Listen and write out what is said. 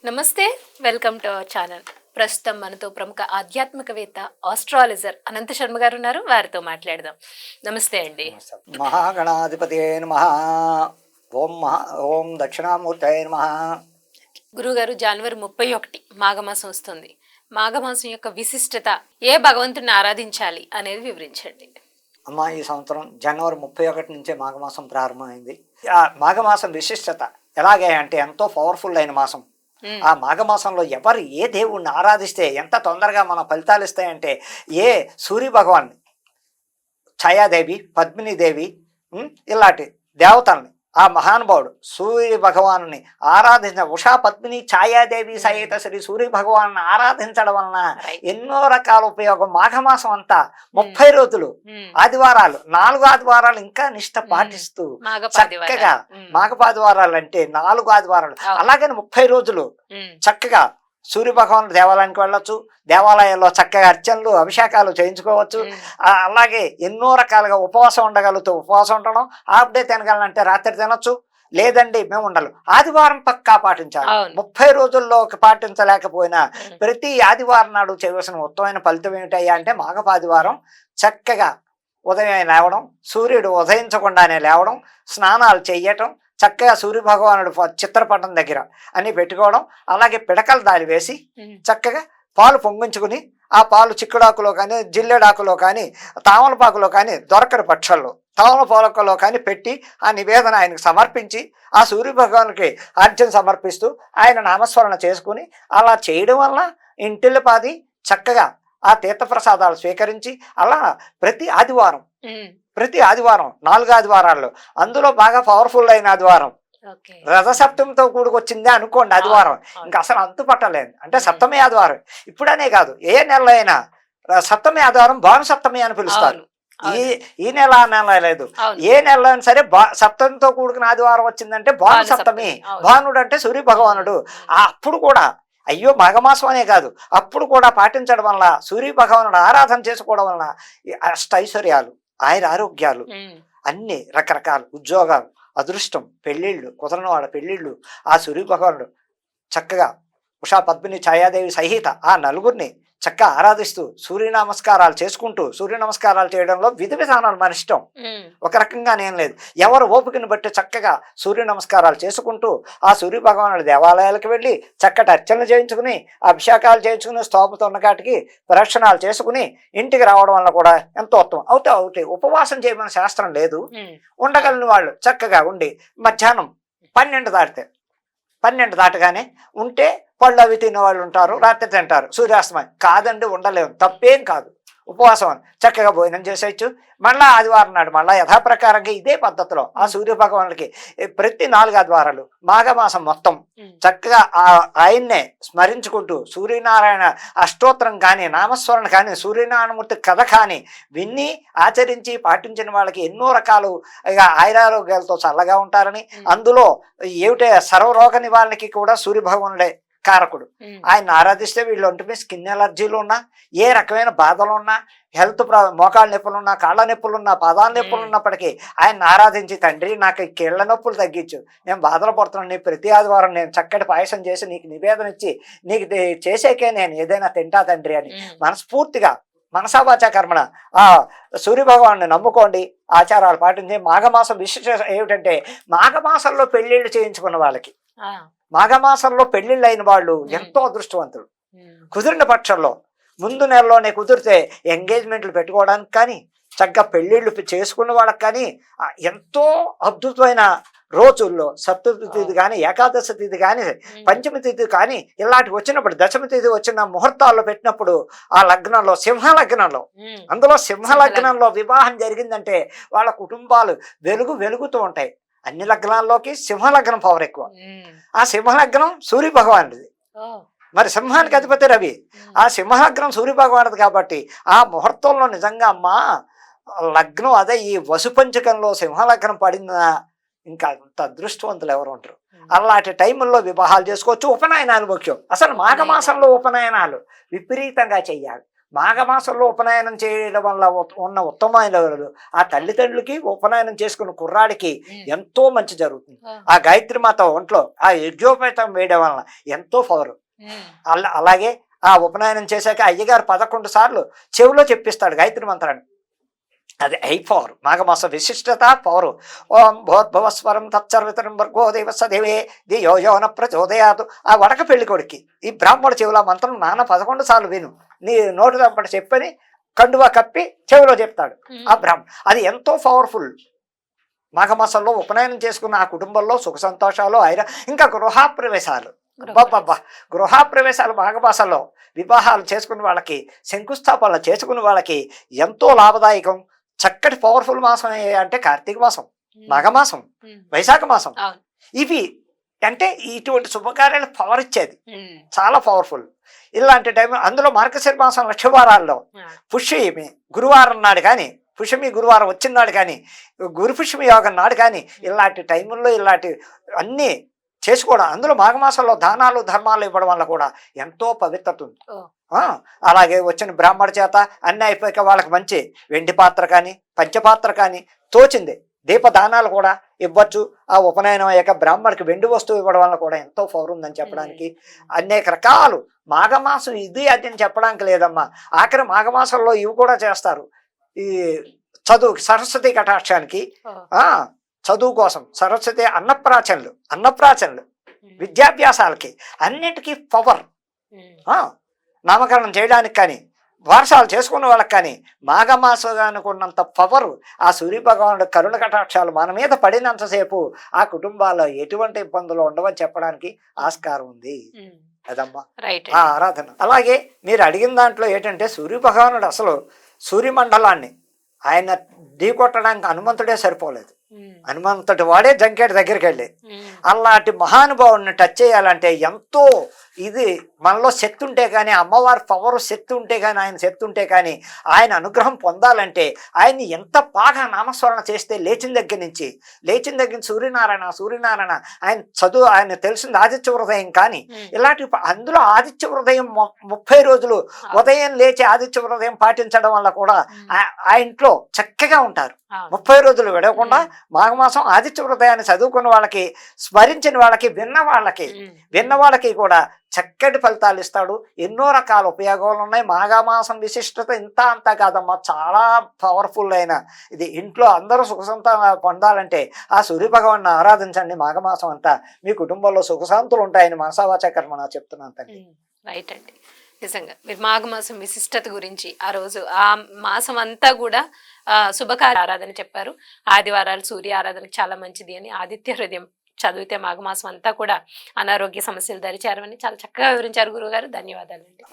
నమస్తే. Welcome to our channel. ప్రస్తుతం మనతో ప్రముఖ ఆధ్యాత్మికవేత్త, ఆస్ట్రాలజర్ అనంత శర్మ గారు ఉన్నారు. వారితో మాట్లాడదాం. నమస్తే అండి. మహాగణాధిపతియే నమః. ఓం దక్షిణామూర్తయే నమః. గురుగారు, జనవరి 31 మాఘమాసం వస్తుంది. మాఘమాసం యొక్క విశిష్టత, ఏ భగవంతుడిని ఆరాధించాలి అనేది వివరించండి. అమ్మ, ఈ సంవత్సరం జనవరి 31 నుంచే మాఘమాసం ప్రారంభమైంది. ఆ మాఘమాసం విశిష్టత ఎలాగే అంటే ఎంతో పవర్ఫుల్ అయిన మాసం. ఆ మాఘమాసంలో ఎవరు ఏ దేవుణ్ణి ఆరాధిస్తే ఎంత తొందరగా మన ఫలితాలు ఇస్తాయంటే, ఏ సూర్య భగవాన్, ఛాయాదేవి, పద్మినీదేవి ఇలాంటి దేవతల్ని, ఆ మహానుభావుడు సూర్య భగవాను ఆరాధించిన ఉషా పద్మిని ఛాయాదేవి సహిత శ్రీ సూర్య భగవాను ఆరాధించడం వలన ఎన్నో రకాల ఉపయోగం. మాఘమాసం అంతా 30 రోజులు ఆదివారాలు, 4 ఆదివారాలు ఇంకా నిష్ట పాటిస్తూ చక్కగా, మాఘపాదివారాలు అంటే 4 ఆదివారాలు, అలాగని 30 రోజులు చక్కగా సూర్య భగవాను దేవాలయానికి వెళ్ళొచ్చు. దేవాలయంలో చక్కగా అర్చనలు, అభిషేకాలు చేయించుకోవచ్చు. అలాగే ఎన్నో రకాలుగా ఉపవాసం ఉండగలుగుతూ ఉపవాసం ఉండడం, హాఫ్ డే తినగలంటే రాత్రి తినొచ్చు. లేదండి మేము ఉండాలి, ఆదివారం పక్కా పాటించాలి. 30 రోజుల్లో పాటించలేకపోయినా ప్రతి ఆదివారం నాడు చేయవలసిన ఉత్తమమైన ఫలితం ఏమిటయ్యా అంటే, మాఘపాదివారం చక్కగా ఉదయం లేవడం, సూర్యుడు ఉదయించకుండానే లేవడం, స్నానాలు చెయ్యటం, చక్కగా సూర్య భగవానుడు చిత్రపటం దగ్గర అన్ని పెట్టుకోవడం, అలాగే పిడకలు దారి వేసి చక్కగా పాలు పొంగించుకుని, ఆ పాలు చిక్కుడాకులో కానీ, జిల్లెడాకులో కానీ, తామలపాకులో కానీ, దొరకని పక్షల్లో తామలపాకులో కానీ పెట్టి ఆ నివేదన ఆయనకు సమర్పించి, ఆ సూర్య భగవానికి అర్చన సమర్పిస్తూ ఆయన నామస్మరణ చేసుకుని, అలా చేయడం వల్ల ఇంటిల్లిపాది చక్కగా ఆ తీర్థప్రసాదాలు స్వీకరించి, అలా ప్రతి ఆదివారం 4 ఆదివారాల్లో, అందులో బాగా పవర్ఫుల్ అయిన ఆదివారం రథసప్తమితో కూడుకొచ్చిందే అనుకోండి ఆదివారం, ఇంకా అసలు అంతు పట్టలేదు. అంటే సప్తమి ఆదివారం ఇప్పుడనే కాదు, ఏ నెలలో అయినా సప్తమి ఆదివారం భాను సప్తమి అని పిలుస్తారు. ఈ నెల లేదు, ఏ నెలలో అయినా సరే సప్తమితో కూడుకున్న ఆదివారం వచ్చిందంటే భాను సప్తమి. భానుడు అంటే సూర్య భగవానుడు. అప్పుడు కూడా అయ్యో మాఘమాసం అనే కాదు, అప్పుడు కూడా పాటించడం వల్ల, సూర్య భగవానుడు ఆరాధన చేసుకోవడం వలన అష్టైశ్వర్యాలు, ఆరోగ్యాలు, అన్ని రకరకాల ఉద్యోగాలు, అదృష్టం, పెళ్ళిళ్ళు, కుదరని వాళ్ళ పెళ్ళిళ్ళు, ఆ సూర్య భగవానుడు చక్కగా ఉషా పద్మిని ఛాయాదేవి సహిత ఆ నలుగురిని చక్కగా ఆరాధిస్తూ సూర్య నమస్కారాలు చేసుకుంటూ, సూర్య నమస్కారాలు చేయడంలో విధి విధానాలు మన ఇష్టం, ఒక రకంగా నేను లేదు. ఎవరు ఓపికను బట్టి చక్కగా సూర్య నమస్కారాలు చేసుకుంటూ ఆ సూర్య భగవానుడి దేవాలయాలకు వెళ్ళి చక్కటి అర్చనలు చేయించుకుని, అభిషేకాలు చేయించుకుని, స్తోమత ఉన్న కాటికి ప్రదక్షిణాలు చేసుకుని ఇంటికి రావడం వల్ల కూడా ఎంతో ఉత్తమం. అవుతాయి ఉపవాసం చేయమని శాస్త్రం లేదు. ఉండగలిగిన వాళ్ళు చక్కగా ఉండి మధ్యాహ్నం 12 దాటగానే ఉంటే పళ్ళు అవి తినేవాళ్ళు ఉంటారు, రాత్రి తింటారు, సూర్యాస్తమయం కాదండి ఉండలేము, తప్పేం కాదు. ఉపవాసం అని చక్కగా భోజనం చేసేయచ్చు. మళ్ళా ఆదివారం నాడు మళ్ళీ యథాప్రకారంగా ఇదే పద్ధతిలో ఆ సూర్య భగవానుడికి ప్రతి 4 ఆదివారాలు మాఘమాసం మొత్తం చక్కగా ఆయన్నే స్మరించుకుంటూ సూర్యనారాయణ అష్టోత్తరం కానీ, నామస్మరణ కానీ, సూర్యనారాయణమూర్తి కథ కానీ విన్ని ఆచరించి పాటించిన వాళ్ళకి ఎన్నో రకాలు ఆయురారోగ్యాలతో చల్లగా ఉంటారని, అందులో ఏమిటే సర్వరోగ నివారణకి కూడా సూర్య భగవానుడే కారకుడు. ఆయన ఆరాధిస్తే వీళ్ళు ఒంటి మీద స్కిన్ ఎలర్జీలు ఉన్నా, ఏ రకమైన బాధలు ఉన్నా, హెల్త్ మోకాళ్ళ నొప్పులు ఉన్నా, కాళ్ళ నొప్పులు ఉన్నా, పాదాల నొప్పులు ఉన్నప్పటికీ ఆయన ఆరాధించి, తండ్రి నాకు ఈ కీళ్ళ నొప్పులు తగ్గించు, నేను బాధలు పడుతున్నాను, ప్రతి ఆదివారం నేను చక్కటి పాయసం చేసి నీకు నివేదన ఇచ్చి నీకు చేసేకే నేను ఏదైనా తింటా తండ్రి అని మనస్ఫూర్తిగా మనసావాచా కర్మణ ఆ సూర్యభగవాన్ని నమ్ముకోండి, ఆచారాలు పాటించి. మాఘమాసం విశేష ఏమిటంటే, మాఘమాసంలో పెళ్లిళ్ళు చేయించుకున్న వాళ్ళకి, మాఘమాసంలో పెళ్లిళ్ళు అయిన వాళ్ళు ఎంతో అదృష్టవంతులు. కుదిరిన పక్షంలో ముందు నెలలోనే కుదిరితే ఎంగేజ్మెంట్లు పెట్టుకోవడానికి కానీ, చక్కగా పెళ్లిళ్ళు చేసుకున్న వాళ్ళకి కానీ ఎంతో అద్భుతమైన రోజుల్లో సప్తమి తిథి కానీ, ఏకాదశి తిథి కానీ, పంచమి తిథి కానీ ఇలాంటివి వచ్చినప్పుడు, దశమి తిథి వచ్చిన ముహూర్తాల్లో పెట్టినప్పుడు ఆ లగ్నంలో, సింహలగ్నంలో, అందులో సింహలగ్నంలో వివాహం జరిగిందంటే వాళ్ళ కుటుంబాలు వెలుగుతూ ఉంటాయి. అన్ని లగ్నాల్లోకి సింహలగ్నం పవర్ ఎక్కువ. ఆ సింహలగ్నం సూర్య భగవానుడిది, మరి సింహానికి అధిపతి రవి. ఆ సింహలగ్నం సూర్య భగవానుడిది కాబట్టి ఆ ముహూర్తంలో నిజంగా అమ్మా లగ్నం అదే ఈ వసుపంచకంలో సింహలగ్నం పడిన ఇంకా అంత అదృష్టవంతులు ఎవరు ఉంటారు. అలాంటి టైంలో వివాహాలు చేసుకోవచ్చు. ఉపనయనాలు ముఖ్యం. అసలు మాఘమాసంలో ఉపనయనాలు విపరీతంగా చెయ్యాలి. మాఘమాసంలో ఉపనయనం చేయడం వల్ల ఉన్న ఉత్తమమైన ఆ తల్లిదండ్రులకి ఉపనయనం చేసుకున్న కుర్రాడికి ఎంతో మంచి జరుగుతుంది. ఆ గాయత్రి మాత ఒంట్లో ఆ యజ్ఞోపేతం వేయడం వలన ఎంతో పవర్. అలాగే ఆ ఉపనయనం చేశాక అయ్యగారు 11 సార్లు చెవిలో చెప్పిస్తాడు గాయత్రి మంత్రాన్ని. అది పవర్, మాఘమాస విశిష్టత పవరు. ఓం భోద్భవస్వరం తత్సర్వితరం వర్గో దేవస్స దేవే దియో యోన ప్రచోదయాదు. ఆ వడక పెళ్లి కొడుక్కి ఈ బ్రాహ్మణ చెవుల మంత్రం 11 సార్లు విను, నీ నోటి తప్పటి చెప్పని కండువా కప్పి చెవిలో చెప్తాడు ఆ అది ఎంతో పవర్ఫుల్. మాఘమాసంలో ఉపనయనం చేసుకున్న ఆ కుటుంబంలో సుఖ సంతోషాలు ఇంకా గృహప్రవేశాలు. గృహప్రవేశాలు మాఘమాసంలో వివాహాలు చేసుకున్న వాళ్ళకి, శంకుస్థాపనలు చేసుకున్న వాళ్ళకి ఎంతో లాభదాయకం. చక్కటి పవర్ఫుల్ మాసం అంటే కార్తీక మాసం, మాఘమాసం, వైశాఖ మాసం. ఇవి అంటే ఇటువంటి శుభకార్యాలు పవర్ ఇచ్చేది, చాలా పవర్ఫుల్. ఇలాంటి టైం అందులో మార్గశిర మాసం లక్షవారాల్లో పుష్యమి గురువారం నాడు కానీ, పుష్యమి గురువారం వచ్చిన నాడు కానీ, గురు పుష్యమి యోగం నాడు కానీ, ఇలాంటి టైముల్లో ఇలాంటి అన్నీ చేసుకోవడం. అందులో మాఘమాసంలో దానాలు ధర్మాలు ఇవ్వడం వల్ల కూడా ఎంతో పవిత్రత ఉంది. అలాగే వచ్చిన బ్రాహ్మణ చేత అన్నీ అయిపోయాక వాళ్ళకి మంచి వెండి పాత్ర కానీ పంచపాత్ర కానీ తోచింది దీపదానాలు కూడా ఇవ్వచ్చు. ఆ ఉపనయనం అయ్యాక బ్రాహ్మడికి వెండి వస్తువు ఇవ్వడం వల్ల కూడా ఎంతో పవర్ ఉందని చెప్పడానికి అనేక రకాలు. మాఘమాసం ఇది అది అని చెప్పడానికి లేదమ్మా. ఆఖరి మాఘమాసంలో ఇవి కూడా చేస్తారు. ఈ చదువుకి, సరస్వతి కటాక్షానికి, చదువు కోసం సరస్వతి అన్నప్రాచనలు విద్యాభ్యాసాలకి అన్నిటికీ పవర్. నామకరణం చేయడానికి కానీ, వారసాలు చేసుకున్న వాళ్ళకి కానీ మాఘమాసానికి ఉన్నంత పవర్ ఆ సూర్యభగవానుడు కరుణ కటాక్షాలు మన మీద పడినంతసేపు ఆ కుటుంబాల్లో ఎటువంటి ఇబ్బందులు ఉండవని చెప్పడానికి ఆస్కారం ఉంది. అదమ్మా ఆ ఆరాధన. అలాగే మీరు అడిగిన దాంట్లో ఏంటంటే సూర్యభగవానుడు అసలు సూర్యమండలాన్ని ఆయన ఢీకొట్టడానికి హనుమంతుడే సరిపోలేదు. హనుమంతుడి వాడే జంకేటి దగ్గరికి వెళ్ళి అలాంటి మహానుభావుడిని టచ్ చేయాలంటే ఎంతో ఇది మనలో శక్తి ఉంటే కానీ, అమ్మవారి పవర్ శక్తి ఉంటే కానీ, ఆయన శక్తి ఉంటే కానీ ఆయన అనుగ్రహం పొందాలంటే ఆయన్ని ఎంత బాగా నామస్మరణ చేస్తే లేచిన దగ్గర నుంచి సూర్యనారాయణ ఆయన చదువు, ఆయన తెలిసింది ఆదిత్య హృదయం కానీ ఇలాంటి అందులో ఆదిత్య హృదయం 30 రోజులు ఉదయం లేచి ఆదిత్య హృదయం పాటించడం వల్ల కూడా ఆ ఇంట్లో చక్కగా ఉంటారు. 30 రోజులు విడవకుండా మాఘమాసం ఆదిత్య హృదయాన్ని చదువుకున్న వాళ్ళకి, స్మరించిన వాళ్ళకి, విన్న వాళ్ళకి కూడా చక్కటి ఫలితాలు ఇస్తాడు. ఎన్నో రకాల ఉపయోగాలు ఉన్నాయి. మాఘమాసం విశిష్టత ఇంత అంతా కాదమ్మా, చాలా పవర్ఫుల్ అయిన ఇది. ఇంట్లో అందరూ సుఖశాంత పొందాలంటే ఆ సూర్యభగవాన్ని ఆరాధించండి. మాఘమాసం అంతా మీ కుటుంబంలో సుఖశాంతులు ఉంటాయని మనసావాచ కర్మణ చెప్తున్నాను తల్లి. రైట్ అండి. నిజంగా మీరు మాఘమాసం విశిష్టత గురించి ఆ రోజు ఆ మాసం అంతా కూడా శుభకార్య ఆరాధన చెప్పారు. ఆదివారాలు సూర్య ఆరాధనకు చాలా మంచిది అని, ఆదిత్య హృదయం చదివితే మాఘమాసం అంతా కూడా అనారోగ్య సమస్యలు దరిచారని చాలా చక్కగా వివరించారు గురువుగారు. ధన్యవాదాలు అండి.